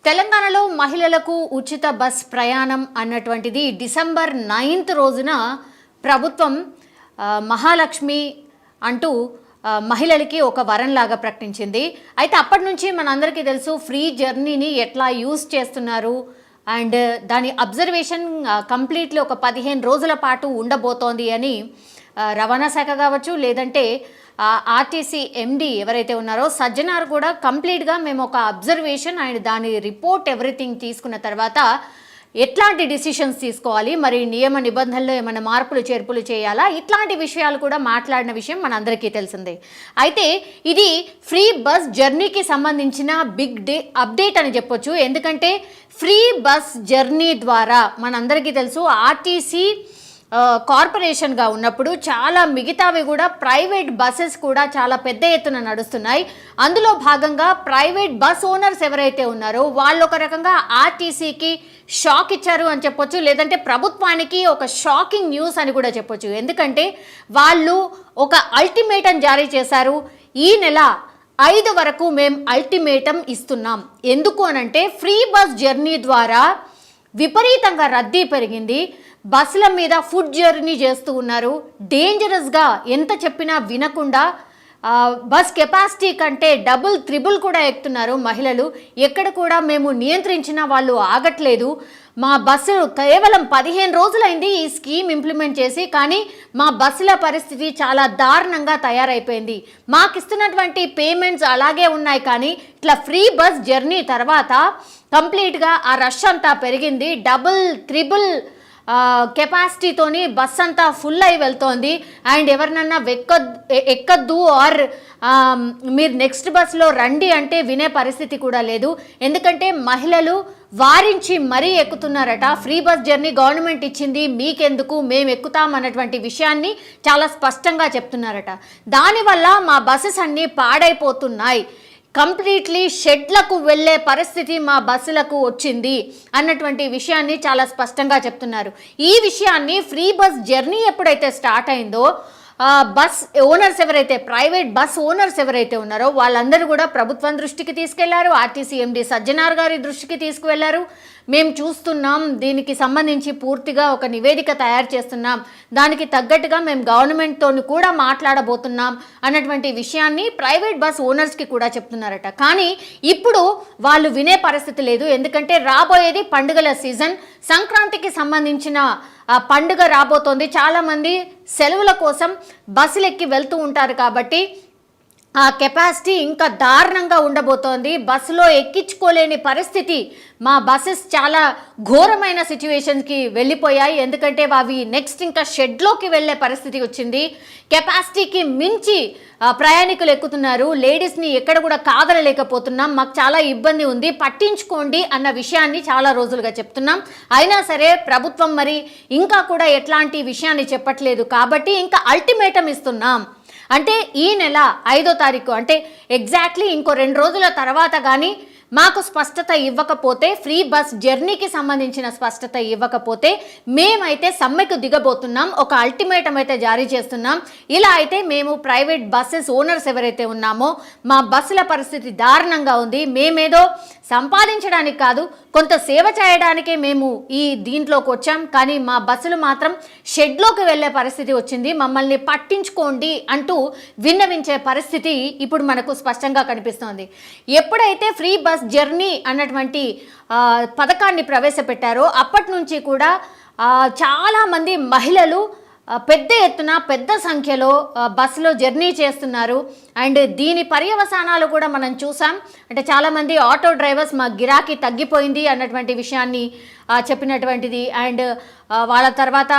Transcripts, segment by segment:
తెలంగాణలో మహిళలకు ఉచిత బస్ ప్రయాణం అన్నటువంటిది డిసెంబర్ 9th రోజున ప్రభుత్వం మహాలక్ష్మి అంటూ మహిళలకి ఒక వరంలాగా ప్రకటించింది. అయితే అప్పటి నుంచి మనందరికీ తెలుసు ఫ్రీ జర్నీని ఎట్లా యూజ్ చేస్తున్నారు అండ్ దాని అబ్జర్వేషన్ కంప్లీట్లీ ఒక 15 రోజుల పాటు ఉండబోతోంది అని రవాణా శాఖ కావచ్చు, లేదంటే ఆర్టీసీ ఎండి ఎవరైతే ఉన్నారో సజ్జనార్ కూడా కంప్లీట్గా మేము ఒక అబ్జర్వేషన్ అండ్ దాని రిపోర్ట్ ఎవ్రీథింగ్ తీసుకున్న తర్వాత ఎట్లాంటి డిసిషన్స్ తీసుకోవాలి, మరి నియమ నిబంధనల్లో ఏమైనా మార్పులు చేర్పులు చేయాలా, ఇట్లాంటి విషయాలు కూడా మాట్లాడిన విషయం మనందరికీ తెలిసిందే. అయితే ఇది ఫ్రీ బస్ జర్నీకి సంబంధించిన బిగ్ అప్డేట్ అని చెప్పొచ్చు. ఎందుకంటే ఫ్రీ బస్ జర్నీ ద్వారా మనందరికీ తెలుసు ఆర్టీసీ కార్పొరేషన్గా ఉన్నప్పుడు చాలా మిగతావి కూడా ప్రైవేట్ బస్సెస్ కూడా చాలా పెద్ద ఎత్తున నడుస్తున్నాయి. అందులో భాగంగా ప్రైవేట్ బస్ ఓనర్స్ ఎవరైతే ఉన్నారో వాళ్ళు ఒక రకంగా ఆర్టీసీకి షాక్ ఇచ్చారు అని చెప్పొచ్చు, లేదంటే ప్రభుత్వానికి ఒక షాకింగ్ న్యూస్ అని కూడా చెప్పొచ్చు. ఎందుకంటే వాళ్ళు ఒక అల్టిమేటం జారీ చేశారు. ఈ నెల 5 వరకు మేము అల్టిమేటం ఇస్తున్నాం. ఎందుకు అనంటే ఫ్రీ బస్ జర్నీ ద్వారా విపరీతంగా రద్దీ పెరిగింది. బస్సుల మీద ఫుడ్ జర్నీ చేస్తూ ఉన్నారు. డేంజరస్గా ఎంత చెప్పినా వినకుండా బస్ కెపాసిటీ కంటే డబుల్ త్రిబుల్ కూడా ఎక్కుతున్నారు మహిళలు. ఎక్కడ కూడా మేము నియంత్రించిన వాళ్ళు ఆగట్లేదు. మా బస్సులు కేవలం 15 రోజులైంది ఈ స్కీమ్ ఇంప్లిమెంట్ చేసి, కానీ మా బస్సుల పరిస్థితి చాలా దారుణంగా తయారైపోయింది. మాకు ఇస్తున్నటువంటి పేమెంట్స్ అలాగే ఉన్నాయి, కానీ ఇట్లా ఫ్రీ బస్ జర్నీ తర్వాత కంప్లీట్గా ఆ రష్ అంతా పెరిగింది. డబుల్ త్రిబుల్ కెపాసిటీతోని బస్ అంతా ఫుల్ అయి వెళ్తోంది. అండ్ ఎవరినన్నా ఎక్కద్దు ఆర్ మీరు నెక్స్ట్ బస్లో రండి అంటే వినే పరిస్థితి కూడా లేదు. ఎందుకంటే మహిళలు వారించి మరీ ఎక్కుతున్నారట. ఫ్రీ బస్ జర్నీ గవర్నమెంట్ ఇచ్చింది, మీకెందుకు, మేము ఎక్కుతాం అన్నటువంటి విషయాన్ని చాలా స్పష్టంగా చెప్తున్నారట. దానివల్ల మా బస్సెస్ అన్నీ పాడైపోతున్నాయి, కంప్లీట్లీ షెడ్లకు వెళ్ళే పరిస్థితి మా బస్సులకు వచ్చింది అన్నటువంటి విషయాన్ని చాలా స్పష్టంగా చెప్తున్నారు. ఈ విషయాన్ని ఫ్రీ బస్ జర్నీ ఎప్పుడైతే స్టార్ట్ అయిందో బస్ ఓనర్స్ ఎవరైతే ప్రైవేట్ బస్ ఓనర్స్ ఎవరైతే ఉన్నారో వాళ్ళందరూ కూడా ప్రభుత్వం దృష్టికి తీసుకెళ్లారు. ఆర్టీసీ ఎండి సజ్జనార్ గారి దృష్టికి తీసుకువెళ్లారు. మేము చూస్తున్నాం, దీనికి సంబంధించి పూర్తిగా ఒక నివేదిక తయారు చేస్తున్నాం, దానికి తగ్గట్టుగా మేము గవర్నమెంట్తో కూడా మాట్లాడబోతున్నాం అన్నటువంటి విషయాన్ని ప్రైవేట్ బస్ ఓనర్స్కి కూడా చెప్తున్నారట. కానీ ఇప్పుడు వాళ్ళు వినే పరిస్థితి లేదు. ఎందుకంటే రాబోయేది పండుగల సీజన్, సంక్రాంతికి సంబంధించిన పండుగ రాబోతోంది. చాలామంది సెలవుల కోసం బస్సులు ఎక్కి వెళ్తూ ఉంటారు కాబట్టి ఆ కెపాసిటీ ఇంకా దారుణంగా ఉండబోతోంది. బస్సులో ఎక్కించుకోలేని పరిస్థితి. మా బస్సెస్ చాలా ఘోరమైన సిచ్యువేషన్స్కి వెళ్ళిపోయాయి. ఎందుకంటే అవి నెక్స్ట్ ఇంకా షెడ్లోకి వెళ్ళే పరిస్థితి వచ్చింది. కెపాసిటీకి మించి ప్రయాణికులు ఎక్కుతున్నారు. లేడీస్ని ఎక్కడ కూడా కాదలలేకపోతున్నాం, మాకు చాలా ఇబ్బంది ఉంది, పట్టించుకోండి అన్న విషయాన్ని చాలా రోజులుగా చెప్తున్నాం. అయినా సరే ప్రభుత్వం మరి ఇంకా కూడా ఎట్లాంటి విషయాన్ని చెప్పట్లేదు. కాబట్టి ఇంకా అల్టిమేటం ఇస్తున్నాం. అంటే ఈ నెల 5వ తారీఖు అంటే ఎగ్జాక్ట్లీ ఇంకో 2 రోజుల తర్వాత కానీ మాకు స్పష్టత ఇవ్వకపోతే, ఫ్రీ బస్ జర్నీకి సంబంధించిన స్పష్టత ఇవ్వకపోతే మేమైతే సమ్మెకు దిగబోతున్నాం, ఒక అల్టిమేటం అయితే జారీ చేస్తున్నాం. ఇలా అయితే మేము ప్రైవేట్ బస్సెస్ ఓనర్స్ ఎవరైతే ఉన్నామో మా బస్సుల పరిస్థితి దారుణంగా ఉంది, మేమేదో సంపాదించడానికి కాదు కొంత సేవ చేయడానికే మేము ఈ దీంట్లోకి వచ్చాం, కానీ మా బస్సులు మాత్రం షెడ్లోకి వెళ్ళే పరిస్థితి వచ్చింది, మమ్మల్ని పట్టించుకోండి అంటూ విన్నవించే పరిస్థితి ఇప్పుడు మనకు స్పష్టంగా కనిపిస్తోంది. ఎప్పుడైతే ఫ్రీ బస్ జర్నీ అన్నటువంటి పథకాన్ని ప్రవేశపెట్టారో అప్పటి నుంచి కూడా చాలామంది మహిళలు పెద్ద ఎత్తున పెద్ద సంఖ్యలో బస్సులో జర్నీ చేస్తున్నారు. అండ్ దీని పర్యవసానాలు కూడా మనం చూసాం. అంటే చాలామంది ఆటో డ్రైవర్స్ మా గిరాకీ తగ్గిపోయింది అన్నటువంటి విషయాన్ని చెప్పినటువంటిది. అండ్ వాళ్ళ తర్వాత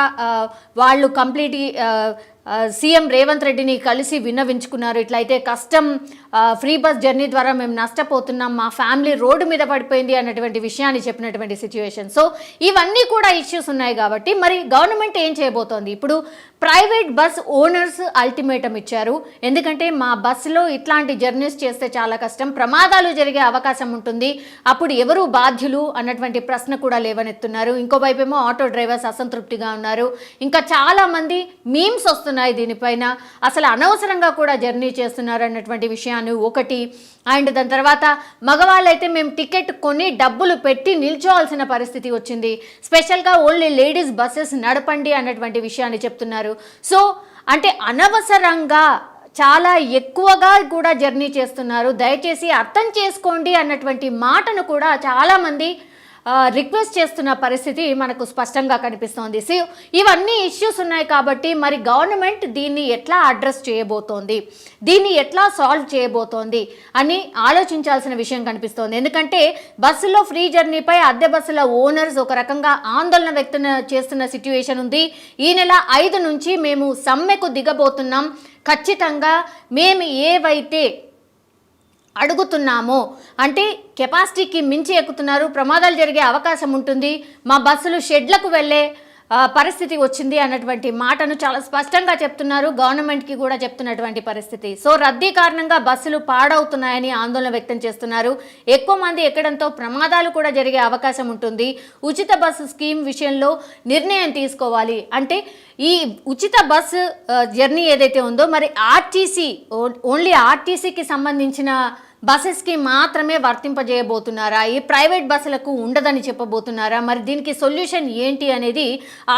వాళ్ళు కంప్లీట్ సీఎం రేవంత్ రెడ్డిని కలిసి విన్నవించుకున్నారు. ఇట్లయితే కష్టం, ఫ్రీ బస్ జర్నీ ద్వారా మేము నష్టపోతున్నాం, మా ఫ్యామిలీ రోడ్డు మీద పడిపోయింది అన్నటువంటి విషయాన్ని చెప్పినటువంటి సిచ్యువేషన్. సో ఇవన్నీ కూడా ఇష్యూస్ ఉన్నాయి కాబట్టి మరి గవర్నమెంట్ ఏం చేయబోతోంది? ఇప్పుడు ప్రైవేట్ బస్ ఓనర్స్ అల్టిమేటం ఇచ్చారు. ఎందుకంటే మా బస్సులో ఇట్లాంటి జర్నీస్ చేస్తే చాలా కష్టం, ప్రమాదాలు జరిగే అవకాశం ఉంటుంది, అప్పుడు ఎవరు బాధ్యులు అన్నటువంటి ప్రశ్న కూడా లేవనెత్తున్నారు. ఇంకోవైపు ఏమో ఆటో డ్రైవర్స్ అసంతృప్తిగా ఉన్నారు. ఇంకా చాలామంది మీమ్స్ వస్తున్నాయి దీనిపైన, అసలు అనవసరంగా కూడా జర్నీ చేస్తున్నారు అన్నటువంటి విషయాన్ని విషయాన్ని ఒకటి, అండ్ దాని తర్వాత మగవాళ్ళైతే మేము టికెట్ కొని డబ్బులు పెట్టి నిల్చోవాల్సిన పరిస్థితి వచ్చింది, స్పెషల్గా ఓన్లీ లేడీస్ బస్సెస్ నడపండి అన్నటువంటి విషయాన్ని చెప్తున్నారు. సో అంటే అనవసరంగా చాలా ఎక్కువగా కూడా జర్నీ చేస్తున్నారు, దయచేసి అర్థం చేసుకోండి అన్నటువంటి మాటను కూడా చాలామంది రిక్వెస్ట్ చేస్తున్న పరిస్థితి మనకు స్పష్టంగా కనిపిస్తోంది. సో ఇవన్నీ ఇష్యూస్ ఉన్నాయి కాబట్టి మరి గవర్నమెంట్ దీన్ని ఎట్లా అడ్రస్ చేయబోతోంది, దీన్ని ఎట్లా సాల్వ్ చేయబోతోంది అని ఆలోచించాల్సిన విషయం కనిపిస్తోంది. ఎందుకంటే బస్సులో ఫ్రీ జర్నీపై అద్దె బస్సుల ఓనర్స్ ఒక రకంగా ఆందోళన వ్యక్తం చేస్తున్న సిట్యుయేషన్ ఉంది. ఈ నెల 5 నుంచి మేము సమ్మెకు దిగబోతున్నాం, ఖచ్చితంగా మేము ఏవైతే అడుగుతున్నామో అంటే కెపాసిటీకి మించి ఎక్కుతున్నారు, ప్రమాదాలు జరిగే అవకాశం ఉంటుంది, మా బస్సులు షెడ్లకు వెళ్ళే పరిస్థితి వచ్చింది అన్నటువంటి మాటను చాలా స్పష్టంగా చెప్తున్నారు, గవర్నమెంట్కి కూడా చెప్తున్నటువంటి పరిస్థితి. సో రద్దీ కారణంగా బస్సులు పాడవుతున్నాయని ఆందోళన వ్యక్తం చేస్తున్నారు. ఎక్కువ మంది ఎక్కడంతో ప్రమాదాలు కూడా జరిగే అవకాశం ఉంటుంది. ఉచిత బస్సు స్కీమ్ విషయంలో నిర్ణయం తీసుకోవాలి. అంటే ఈ ఉచిత బస్సు జర్నీ ఏదైతే ఉందో మరి ఆర్టీసీ ఓన్లీ ఆర్టీసీకి సంబంధించిన బస్సెస్కి మాత్రమే వర్తింపజేయబోతున్నారా, ఈ ప్రైవేట్ బస్సులకు ఉండదని చెప్పబోతున్నారా, మరి దీనికి సొల్యూషన్ ఏంటి అనేది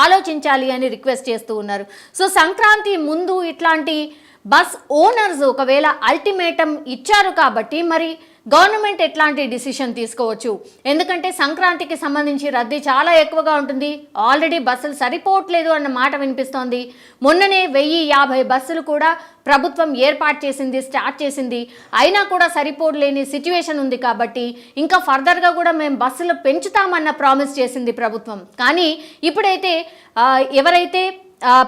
ఆలోచించాలి అని రిక్వెస్ట్ చేస్తూ ఉన్నారు. సో సంక్రాంతి ముందు ఇట్లాంటి బస్ ఓనర్స్ ఒకవేళ అల్టిమేటం ఇచ్చారు కాబట్టి మరి గవర్నమెంట్ ఎట్లాంటి డిసిషన్ తీసుకోవచ్చు, ఎందుకంటే సంక్రాంతికి సంబంధించి రద్దీ చాలా ఎక్కువగా ఉంటుంది, ఆల్రెడీ బస్సులు సరిపోవట్లేదు అన్న మాట వినిపిస్తోంది. మొన్ననే 1050 బస్సులు కూడా ప్రభుత్వం ఏర్పాటు చేసింది, స్టార్ట్ చేసింది, అయినా కూడా సరిపోలేని సిచ్యువేషన్ ఉంది. కాబట్టి ఇంకా ఫర్దర్గా కూడా మేము బస్సులు పెంచుతామన్న ప్రామిస్ చేసింది ప్రభుత్వం. కానీ ఇప్పుడైతే ఎవరైతే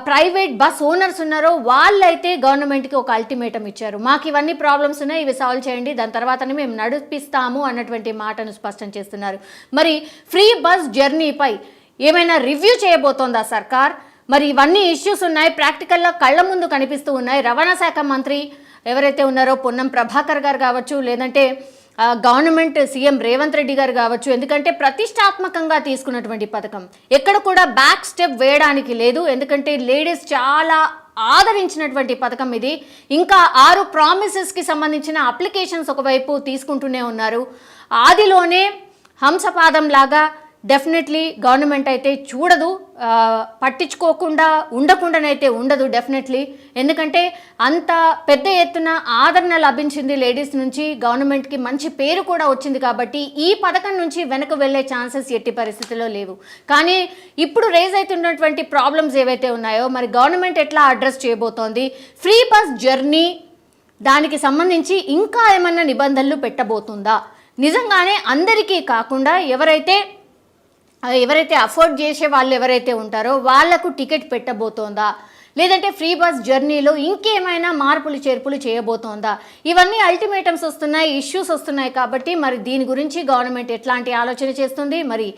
ప్రైవేట్ బస్ ఓనర్స్ ఉన్నారో వాళ్ళైతే గవర్నమెంట్కి ఒక అల్టిమేటం ఇచ్చారు, మాకు ఇవన్నీ ప్రాబ్లమ్స్ ఉన్నాయి, ఇవి సాల్వ్ చేయండి, దాని తర్వాతనే మేము నడిపిస్తాము అన్నటువంటి మాటను స్పష్టం చేస్తున్నారు. మరి ఫ్రీ బస్ జర్నీపై ఏమైనా రివ్యూ చేయబోతోందా సర్కార్? మరి ఇవన్నీ ఇష్యూస్ ఉన్నాయి, ప్రాక్టికల్గా కళ్ళ ముందు కనిపిస్తూ ఉన్నాయి. రవాణా శాఖ మంత్రి ఎవరైతే ఉన్నారో పొన్నం ప్రభాకర్ గారు కావచ్చు, లేదంటే గవర్నమెంట్ సీఎం రేవంత్ రెడ్డి గారు కావచ్చు, ఎందుకంటే ప్రతిష్టాత్మకంగా తీసుకున్నటువంటి పథకం, ఎక్కడ కూడా బ్యాక్ స్టెప్ వేయడానికి లేదు. ఎందుకంటే లేడీస్ చాలా ఆదరించినటువంటి పథకం ఇది. ఇంకా 6 ప్రామిసెస్కి సంబంధించిన అప్లికేషన్స్ ఒకవైపు తీసుకుంటూనే ఉన్నారు. ఆదిలోనే హంసపాదం లాగా డెఫినెట్లీ గవర్నమెంట్ అయితే చూడదు, పట్టించుకోకుండా ఉండకుండానైతే ఉండదు డెఫినెట్లీ. ఎందుకంటే అంత పెద్ద ఎత్తున ఆదరణ లభించింది లేడీస్ నుంచి, గవర్నమెంట్కి మంచి పేరు కూడా వచ్చింది. కాబట్టి ఈ పథకం నుంచి వెనక వెళ్ళే ఛాన్సెస్ ఎట్టి పరిస్థితుల్లో లేవు. కానీ ఇప్పుడు రేజ్ అవుతున్నటువంటి ప్రాబ్లమ్స్ ఏవైతే ఉన్నాయో మరి గవర్నమెంట్ ఎట్లా అడ్రస్ చేయబోతోంది, ఫ్రీ బస్ జర్నీ దానికి సంబంధించి ఇంకా ఏమన్నా నిబంధనలు పెట్టబోతుందా, నిజంగానే అందరికీ కాకుండా ఎవరైతే అఫోర్డ్ చేసే వాళ్ళు ఎవరైతే ఉంటారో వాళ్లకు టికెట్ పెట్టబోతోందా, లేదంటే ఫ్రీ బస్ జర్నీలో ఇంకేమైనా మార్పులు చేర్పులు చేయబోతోందా? ఇవన్నీ అల్టిమేటమ్స్ వస్తున్నాయి, ఇష్యూస్ వస్తున్నాయి. కాబట్టి మరి దీని గురించి గవర్నమెంట్ ఎట్లాంటి ఆలోచన చేస్తుంది, మరి